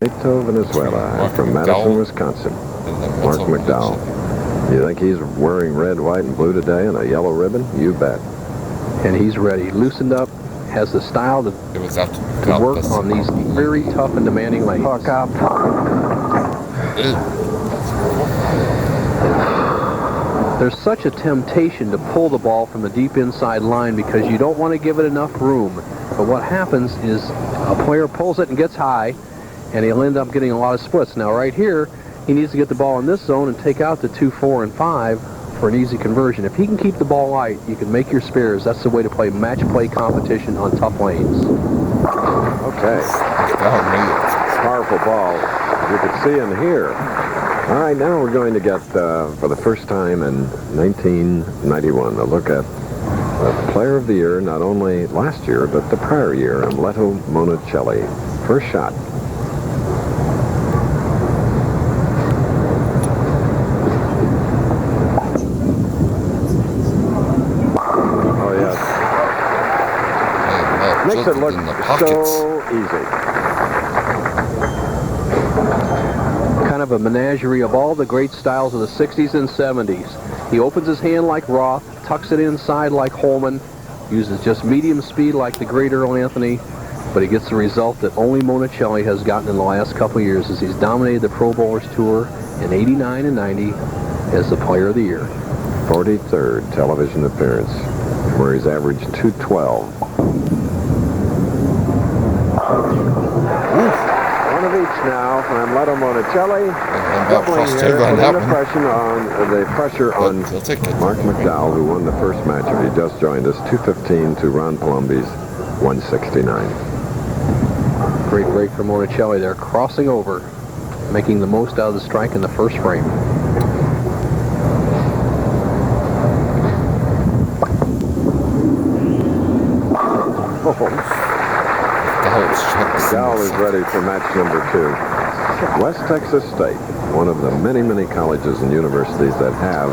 Amleto, Venezuela, from Madison, Wisconsin. Marc McDowell. You think he's wearing red, white, and blue today and a yellow ribbon? You bet. And he's ready. Loosened up, has the style to work on these very tough and demanding lanes. Puck up. There's such a temptation to pull the ball from the deep inside line because you don't want to give it enough room. But what happens is a player pulls it and gets high, and he'll end up getting a lot of splits. Now right here, he needs to get the ball in this zone and take out the 2, 4, and 5 for an easy conversion. If he can keep the ball light, you can make your spares. That's the way to play match play competition on tough lanes. Okay. Powerful ball. You can see and hear. All right, now we're going to get, for the first time in 1991, a look at the Player of the Year, not only last year, but the prior year, Amleto Monacelli. First shot. Oh, yes. Makes it look so easy. Kind of a menagerie of all the great styles of the 60s and 70s. He opens his hand like Roth, tucks it inside like Holman, uses just medium speed like the great Earl Anthony, but he gets the result that only Monacelli has gotten in the last couple of years as he's dominated the Pro Bowlers Tour in 89 and 90 as the Player of the Year. 43rd television appearance, where he's averaged 212. One of each now from Amleto Monacelli. Doubling here, putting the pressure on Marc McDowell, who won the first match. He just joined us, 215 to Ron Palumbi's 169. Great break for Monacelli there, crossing over, making the most out of the strike in the first frame. McDowell is ready for match number 2. West Texas State, one of the many, many colleges and universities that have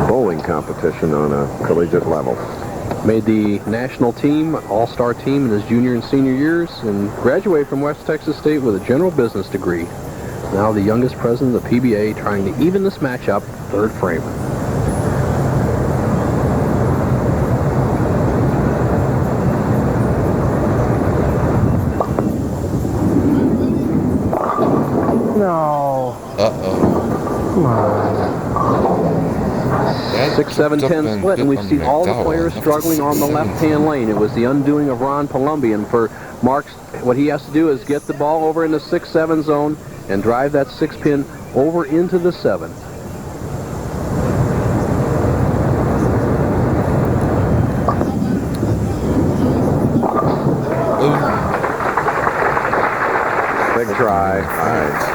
bowling competition on a collegiate level. Made the national team, all-star team in his junior and senior years, and graduated from West Texas State with a general business degree. Now the youngest president of the PBA, trying to even this match up, third frame. No. Come on. 6-7-10 split, and we've seen all the players struggling on the left-hand lane. It was the undoing of Ron Palumbi, and for Marc, what he has to do is get the ball over in the 6-7 zone and drive that 6-pin over into the 7. Big try. All right.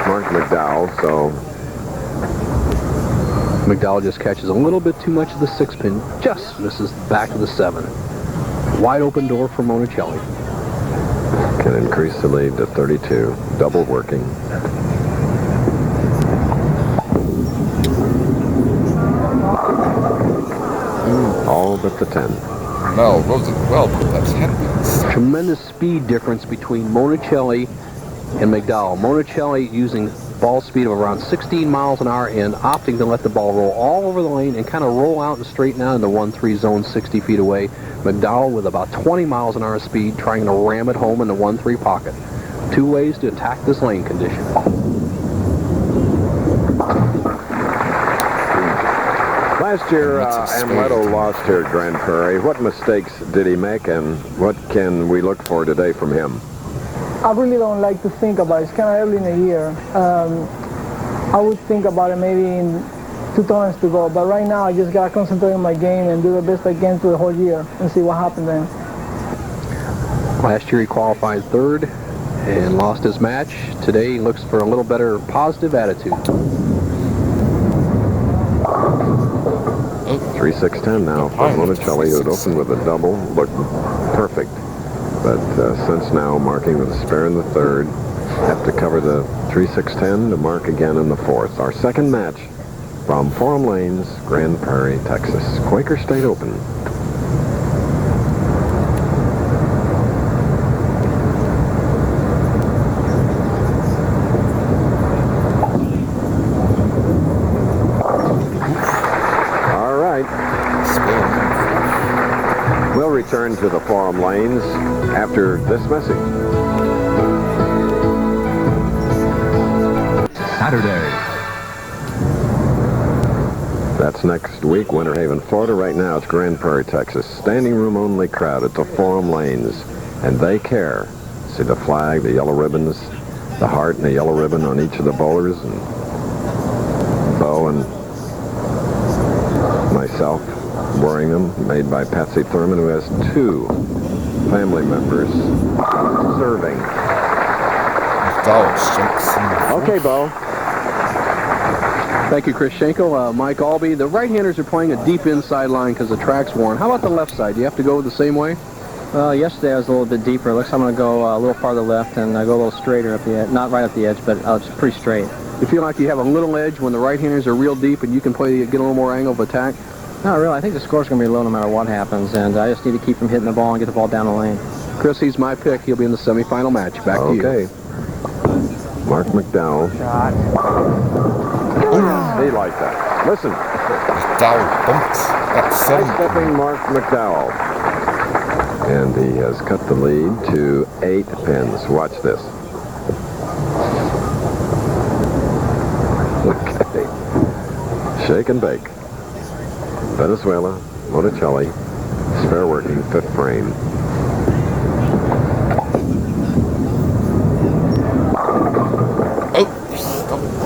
Marc McDowell, so McDowell just catches a little bit too much of the 6-pin, just misses the back of the 7. Wide open door for Monacelli. Can increase the lead to 32. Double working. All but the 10. No, well, that's 10. Tremendous speed difference between Monacelli and McDowell. Monacelli using ball speed of around 16 miles an hour and opting to let the ball roll all over the lane and kind of roll out and straighten out in the 1-3 zone 60 feet away. McDowell with about 20 miles an hour speed trying to ram it home in the 1-3 pocket. Two ways to attack this lane condition. Last year, Amleto lost here at Grand Prairie. What mistakes did he make, and what can we look for today from him? I really don't like to think about it. It's kind of early in the year. I would think about it maybe in 2 tournaments to go, but right now I just got to concentrate on my game and do the best I can through the whole year and see what happens then. Last year he qualified 3rd and lost his match. Today he looks for a little better positive attitude. 3-6-10 now for Monacelli, who had opened with a double, looked perfect. But since now marking with a spare in the 3rd, have to cover the 3-6-10 to mark again in the 4th. Our second match from Forum Lanes, Grand Prairie, Texas. Quaker State Open. return to the forum lanes after this message. Saturday. That's next week, Winter Haven, Florida. Right now, it's Grand Prairie, Texas. Standing room only crowd at the forum lanes, and they care. See the flag, the yellow ribbons, the heart and the yellow ribbon on each of the bowlers, and Bo and myself wearing them, made by Patsy Thurman, who has 2 family members serving. Okay, Bo. Thank you, Chris Schenkel. Mike Albee, the right-handers are playing a deep inside line because the track's worn. How about the left side? Do you have to go the same way? Yesterday I was a little bit deeper. Looks like I'm going to go a little farther left and go a little straighter up the edge. Not right up the edge, but it's pretty straight. You feel like you have a little edge when the right-handers are real deep and you can get a little more angle of attack? Not really. I think the score's going to be low no matter what happens, and I just need to keep from hitting the ball and get the ball down the lane. Chris, he's my pick. He'll be in the semifinal match. Back to you. Okay. Marc McDowell. Shot. He liked that. Listen. McDowell bumps. That's 7. Stepping Marc McDowell. And he has cut the lead to 8 pins. Watch this. Okay. Shake and bake. Venezuela, Monacelli, spare working, 5th frame.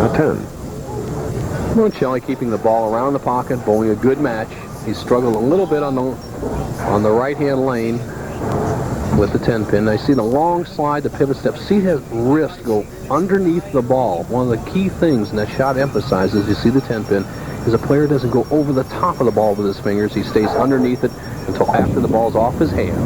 A 10. Monacelli keeping the ball around the pocket, bowling a good match. He struggled a little bit on the right-hand lane with the 10-pin. I see the long slide, the pivot step. See his wrist go underneath the ball. One of the key things, and that shot emphasizes, you see the 10-pin, is a player doesn't go over the top of the ball with his fingers. He stays underneath it until after the ball's off his hand.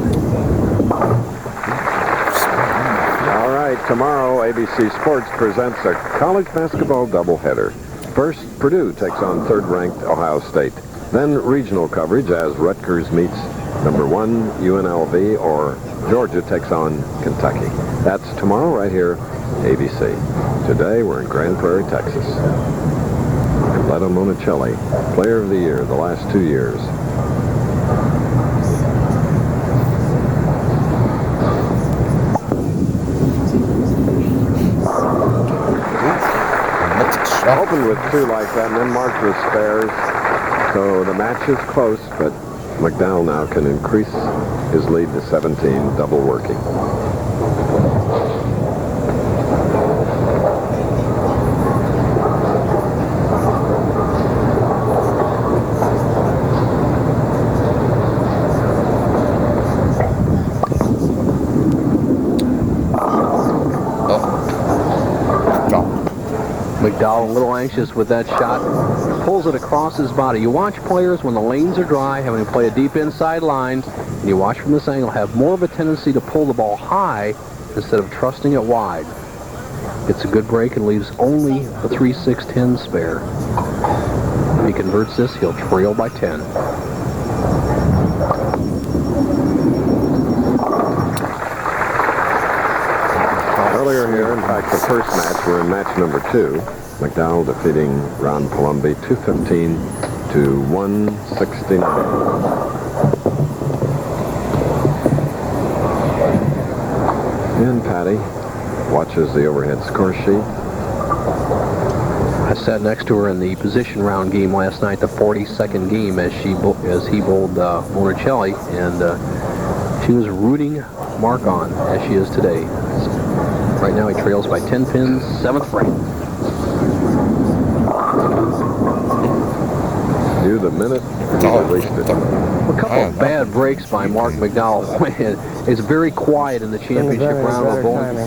All right, tomorrow ABC Sports presents a college basketball doubleheader. First, Purdue takes on 3rd-ranked Ohio State. Then regional coverage as Rutgers meets number 1 UNLV, or Georgia takes on Kentucky. That's tomorrow right here, ABC. Today we're in Grand Prairie, Texas. Amleto Monacelli, Player of the Year the last 2 years. Opened with 2 like that, and then marked with spares. So the match is close, but McDowell now can increase his lead to 17, double working. McDowell a little anxious with that shot. Pulls it across his body. You watch players when the lanes are dry, having to play a deep inside line, and you watch from this angle, have more of a tendency to pull the ball high instead of trusting it wide. Gets a good break and leaves only a 3-6-10 spare. If he converts this, he'll trail by 10. Earlier here, in fact, the first match, we're in match number 2. McDowell defeating Ron Palumbi 215 to 169. And Patty watches the overhead score sheet. I sat next to her in the position round game last night, the 42nd game, as he bowled Monacelli, and she was rooting Marc on, as she is today. Right now he trails by 10 pins, 7th frame. Do the minute, he released it. A couple of bad breaks by Marc McDowell. It's very quiet in the championship round of bowling.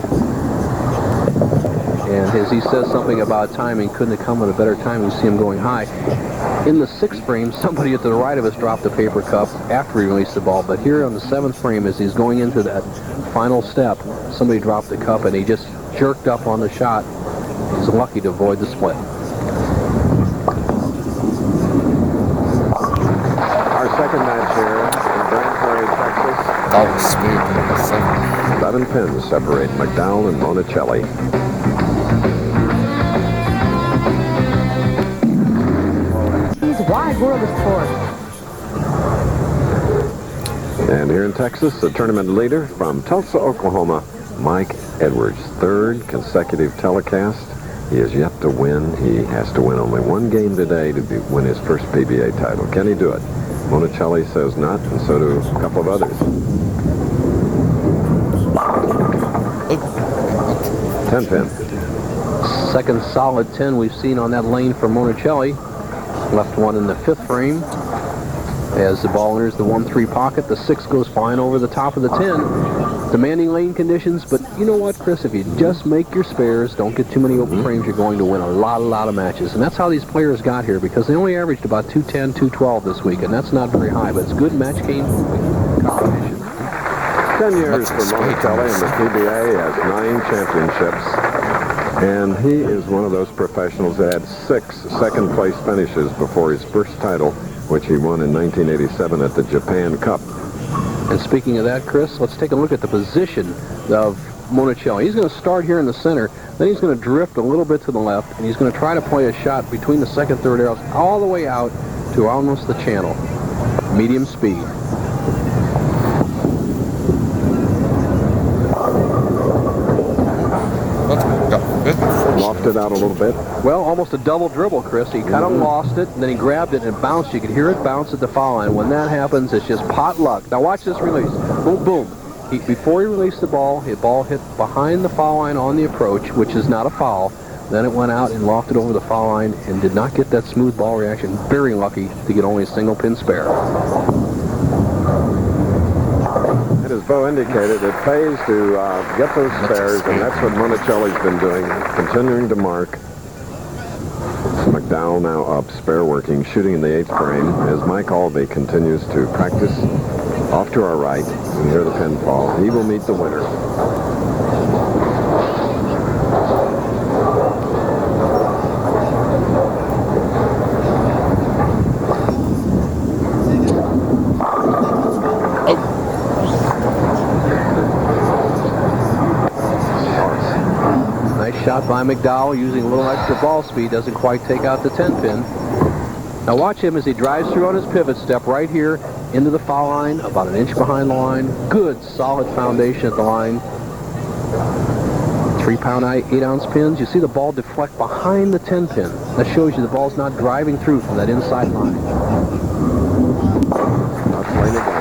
And as he says something about timing, couldn't have come at a better time. You see him going high. In the 6th frame, somebody to the right of us dropped a paper cup after he released the ball. But here on the 7th frame, as he's going into that final step, somebody dropped the cup and he just jerked up on the shot. He's lucky to avoid the split. Our second match here in Grand Prairie, Texas. That was speed. 11 pins separate McDowell and Monacelli. Wide world of sport. And here in Texas, the tournament leader from Tulsa, Oklahoma, Mike Edwards. Third consecutive telecast. He has yet to win. He has to win only one game today to win his first PBA title. Can he do it? Monacelli says not, and so do a couple of others. 10 pin. Second solid 10 we've seen on that lane for Monacelli. Left one in the 5th frame. As the ball enters the 1-3 pocket, the 6 goes flying over the top of the 10. Demanding lane conditions, but you know what, Chris? If you just make your spares, don't get too many open frames, you're going to win a lot of matches. And that's how these players got here, because they only averaged about 210, 212 this week, and that's not very high, but it's good match game competition. 10 years for Monacelli in the PBA, has 9 championships, and he is one of those professionals that had 6 second-place finishes before his first title, which he won in 1987 at the Japan Cup. And speaking of that, Chris, let's take a look at the position of Monacelli. He's going to start here in the center, then he's going to drift a little bit to the left, and he's going to try to play a shot between the 2nd, 3rd arrows all the way out to almost the channel. Medium speed. Lofted out a little bit. Well, almost a double dribble, Chris. He kind of lost it, and then he grabbed it and it bounced. You could hear it bounce at the foul line. When that happens, it's just pot luck. Now watch this release. Boom, boom. Before he released the ball hit behind the foul line on the approach, which is not a foul. Then it went out and lofted over the foul line and did not get that smooth ball reaction. Very lucky to get only a single pin spare. And as Bo indicated, it pays to get those spares, and that's what Monacelli's been doing, continuing to mark. McDowell now up, spare working, shooting in the 8th frame, as Mike Albee continues to practice off to our right. And hear the pin fall. He will meet the winner. Shot by McDowell using a little extra ball speed, doesn't quite take out the 10 pin. Now watch him as he drives through on his pivot step right here into the foul line, about an inch behind the line. Good, solid foundation at the line. 3-pound 8-ounce pins. You see the ball deflect behind the 10 pin. That shows you the ball's not driving through from that inside line. Not playing again.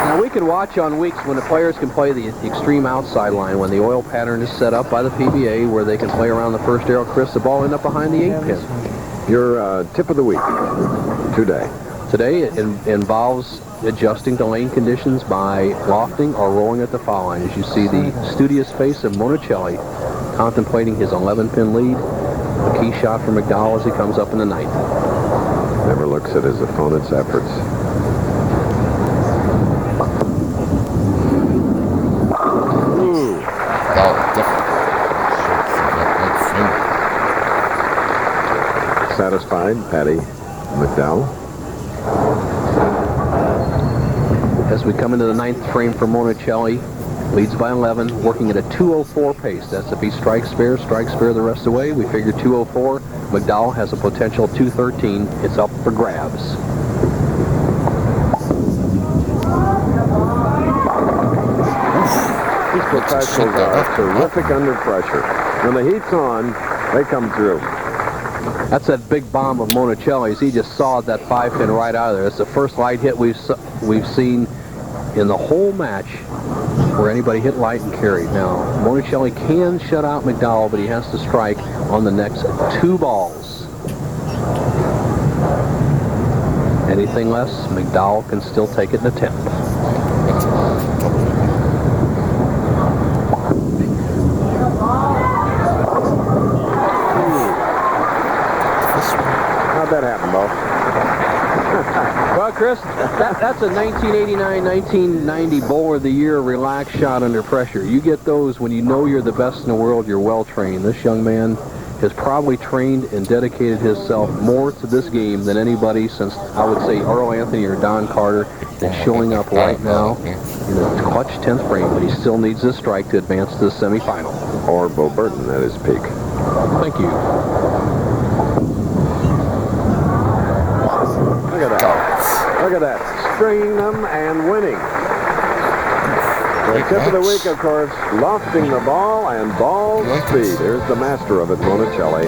Now we can watch on weeks when the players can play the extreme outside line, when the oil pattern is set up by the PBA, where they can play around the first arrow. Chris, the ball end up behind the 8 pin. Your tip of the week today. Today it involves adjusting to lane conditions by lofting or rolling at the foul line. As you see the studious face of Monacelli contemplating his 11-pin lead. A key shot for McDowell as he comes up in the 9th. Never looks at his opponent's efforts. Satisfied, Patty McDowell. As we come into the 9th frame for Monacelli, leads by 11, working at a 2:04 pace. That's if he strikes spare the rest of the way. We figure 2:04. McDowell has a potential 2:13. It's up for grabs. These professionals are terrific under pressure. When the heat's on, they come through. That's that big bomb of Monacelli's. He just sawed that 5-pin right out of there. It's the first light hit we've seen in the whole match where anybody hit light and carried. Now, Monacelli can shut out McDowell, but he has to strike on the next 2 balls. Anything less, McDowell can still take it in the 10th. That happened, Bo. Well, Chris, that's a 1989-1990 Bowler of the Year relaxed shot under pressure. You get those when you know you're the best in the world, you're well trained. This young man has probably trained and dedicated himself more to this game than anybody since, I would say, Earl Anthony or Don Carter, and showing up right now in a clutch 10th frame, but he still needs this strike to advance to the semifinal. Or Bo Burton at his peak. Thank you. Look at that. Look at that, stringing them and winning. The Great tip of the match. week, of course, lofting the ball and ball Like speed. this. Here's the master of it, Monacelli.